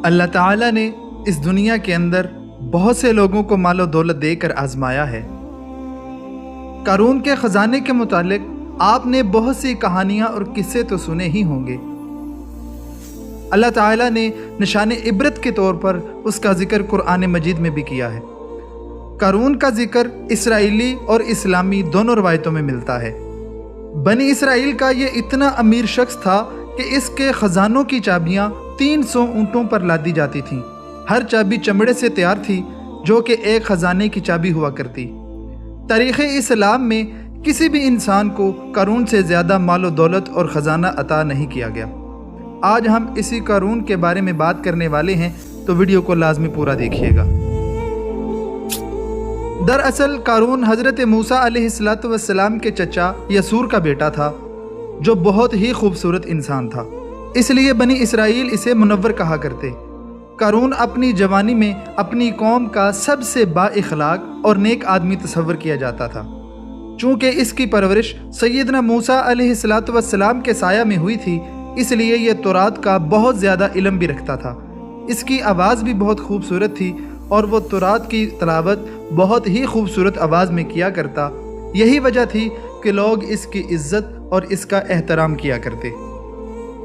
اللہ تعالیٰ نے اس دنیا کے اندر بہت سے لوگوں کو مال و دولت دے کر آزمایا ہے۔ قارون کے خزانے کے متعلق آپ نے بہت سی کہانیاں اور قصے تو سنے ہی ہوں گے۔ اللہ تعالیٰ نے نشان عبرت کے طور پر اس کا ذکر قرآن مجید میں بھی کیا ہے۔ قارون کا ذکر اسرائیلی اور اسلامی دونوں روایتوں میں ملتا ہے۔ بنی اسرائیل کا یہ اتنا امیر شخص تھا کہ اس کے خزانوں کی چابیاں 300 اونٹوں پر لادی جاتی تھیں۔ ہر چابی چمڑے سے تیار تھی جو کہ ایک خزانے کی چابی ہوا کرتی۔ تاریخ اسلام میں کسی بھی انسان کو قارون سے زیادہ مال و دولت اور خزانہ عطا نہیں کیا گیا۔ آج ہم اسی قارون کے بارے میں بات کرنے والے ہیں، تو ویڈیو کو لازمی پورا دیکھیے گا۔ دراصل قارون حضرت موسیٰ علیہ السلام کے چچا یسور کا بیٹا تھا، جو بہت ہی خوبصورت انسان تھا، اس لیے بنی اسرائیل اسے منور کہا کرتے۔ قارون اپنی جوانی میں اپنی قوم کا سب سے با اخلاق اور نیک آدمی تصور کیا جاتا تھا۔ چونکہ اس کی پرورش سیدنا موسیٰ علیہ السلام کے سایہ میں ہوئی تھی، اس لیے یہ تورات کا بہت زیادہ علم بھی رکھتا تھا۔ اس کی آواز بھی بہت خوبصورت تھی اور وہ تورات کی تلاوت بہت ہی خوبصورت آواز میں کیا کرتا۔ یہی وجہ تھی کہ لوگ اس کی عزت اور اس کا احترام کیا کرتے۔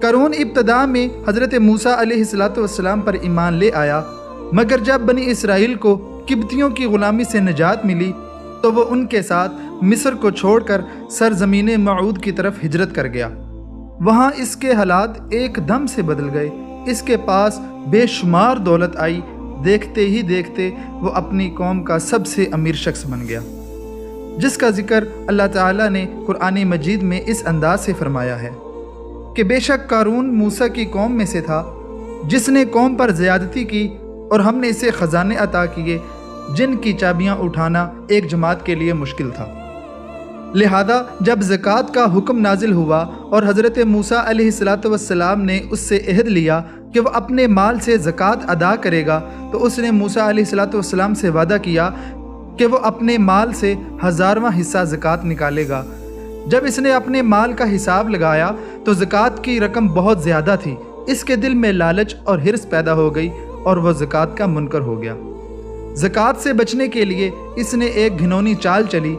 قارون ابتدا میں حضرت موسیٰ علیہ السلام پر ایمان لے آیا، مگر جب بنی اسرائیل کو قبطیوں کی غلامی سے نجات ملی تو وہ ان کے ساتھ مصر کو چھوڑ کر سرزمین موعود کی طرف ہجرت کر گیا۔ وہاں اس کے حالات ایک دم سے بدل گئے۔ اس کے پاس بے شمار دولت آئی۔ دیکھتے ہی دیکھتے وہ اپنی قوم کا سب سے امیر شخص بن گیا، جس کا ذکر اللہ تعالیٰ نے قرآن مجید میں اس انداز سے فرمایا ہے کہ بے شک قارون موسیٰ کی قوم میں سے تھا، جس نے قوم پر زیادتی کی اور ہم نے اسے خزانے عطا کیے جن کی چابیاں اٹھانا ایک جماعت کے لیے مشکل تھا۔ لہذا جب زکوٰۃ کا حکم نازل ہوا اور حضرت موسیٰ علیہ السلام نے اس سے عہد لیا کہ وہ اپنے مال سے زکوٰۃ ادا کرے گا، تو اس نے موسیٰ علیہ السلام سے وعدہ کیا کہ وہ اپنے مال سے 1000واں حصہ زکوٰۃ نکالے گا۔ جب اس نے اپنے مال کا حساب لگایا تو زکوٰۃ کی رقم بہت زیادہ تھی۔ اس کے دل میں لالچ اور حرص پیدا ہو گئی اور وہ زکوٰۃ کا منکر ہو گیا۔ زکوٰۃ سے بچنے کے لیے اس نے ایک گھنونی چال چلی۔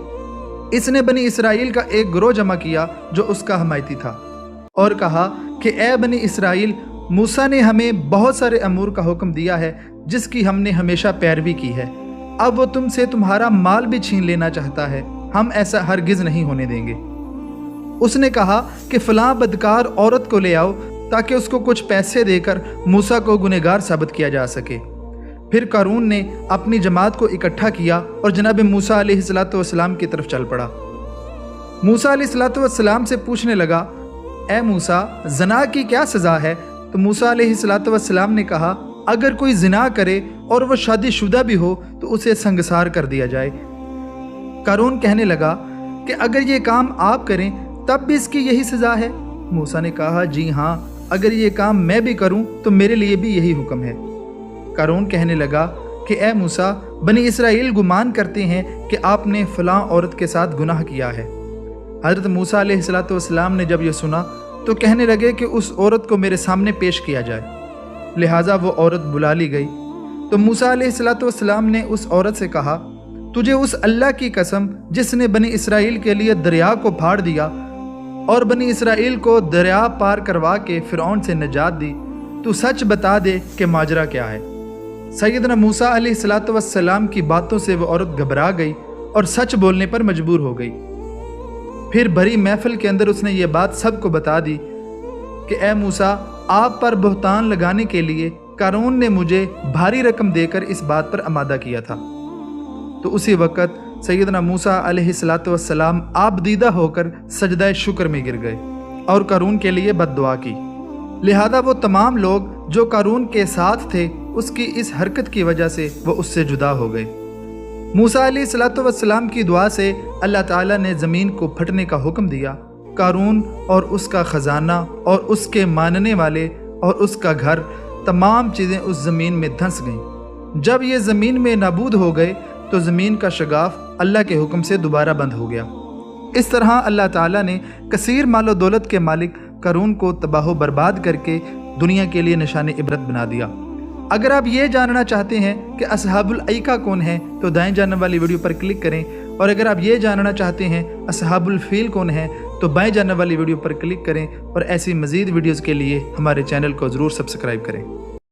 اس نے بنی اسرائیل کا ایک گروہ جمع کیا جو اس کا حمایتی تھا، اور کہا کہ اے بنی اسرائیل، موسیٰ نے ہمیں بہت سارے امور کا حکم دیا ہے جس کی ہم نے ہمیشہ پیروی کی ہے۔ اب وہ تم سے تمہارا مال بھی چھین لینا چاہتا ہے، ہم ایسا ہرگز نہیں ہونے دیں گے۔ اس نے کہا کہ فلاں بدکار عورت کو لے آؤ تاکہ اس کو کچھ پیسے دے کر موسیٰ کو گنہگار ثابت کیا جا سکے۔ پھر قارون نے اپنی جماعت کو اکٹھا کیا اور جناب موسیٰ علیہ السلام کی طرف چل پڑا۔ موسیٰ علیہ السلام سے پوچھنے لگا، اے موسیٰ، زنا کی کیا سزا ہے؟ تو موسیٰ علیہ السلام نے کہا، اگر کوئی زنا کرے اور وہ شادی شدہ بھی ہو تو اسے سنگسار کر دیا جائے۔ قارون کہنے لگا کہ اگر یہ کام آپ کریں تب بھی اس کی یہی سزا ہے؟ موسیٰ نے کہا، جی ہاں، اگر یہ کام میں بھی کروں تو میرے لیے بھی یہی حکم ہے۔ قارون کہنے لگا کہ اے موسیٰ، بنی اسرائیل گمان کرتے ہیں کہ آپ نے فلاں عورت کے ساتھ گناہ کیا ہے۔ حضرت موسیٰ علیہ السلام نے جب یہ سنا تو کہنے لگے کہ اس عورت کو میرے سامنے پیش کیا جائے۔ لہٰذا وہ عورت بلا لی گئی۔ تو موسیٰ علیہ السلام نے اس عورت سے کہا، تجھے اس اللہ کی قسم جس نے بنی اسرائیل کے لیے دریا کو پھاڑ دیا اور بنی اسرائیل کو دریا پار کروا کے فرعون سے نجات دی، تو سچ بتا دے کہ ماجرا کیا ہے۔ سیدنا موسیٰ علیہ السلام کی باتوں سے وہ عورت گھبرا گئی اور سچ بولنے پر مجبور ہو گئی۔ پھر بھری محفل کے اندر اس نے یہ بات سب کو بتا دی کہ اے موسیٰ، آپ پر بہتان لگانے کے لیے قارون نے مجھے بھاری رقم دے کر اس بات پر آمادہ کیا تھا۔ تو اسی وقت سیدنا موسیٰ علیہ السلام آپ دیدہ ہو کر سجدہ شکر میں گر گئے اور قارون کے لیے بد دعا کی۔ لہذا وہ تمام لوگ جو قارون کے ساتھ تھے، اس کی اس حرکت کی وجہ سے وہ اس سے جدا ہو گئے۔ موسیٰ علیہ السلام کی دعا سے اللہ تعالیٰ نے زمین کو پھٹنے کا حکم دیا۔ قارون اور اس کا خزانہ اور اس کے ماننے والے اور اس کا گھر، تمام چیزیں اس زمین میں دھنس گئیں۔ جب یہ زمین میں نابود ہو گئے تو زمین کا شگاف اللہ کے حکم سے دوبارہ بند ہو گیا۔ اس طرح اللہ تعالیٰ نے کثیر مال و دولت کے مالک قارون کو تباہ و برباد کر کے دنیا کے لیے نشان عبرت بنا دیا۔ اگر آپ یہ جاننا چاہتے ہیں کہ اصحاب الایکہ کون ہیں تو دائیں جانب والی ویڈیو پر کلک کریں، اور اگر آپ یہ جاننا چاہتے ہیں اصحاب الفیل کون ہیں تو بائیں جانب والی ویڈیو پر کلک کریں، اور ایسی مزید ویڈیوز کے لیے ہمارے چینل کو ضرور سبسکرائب کریں۔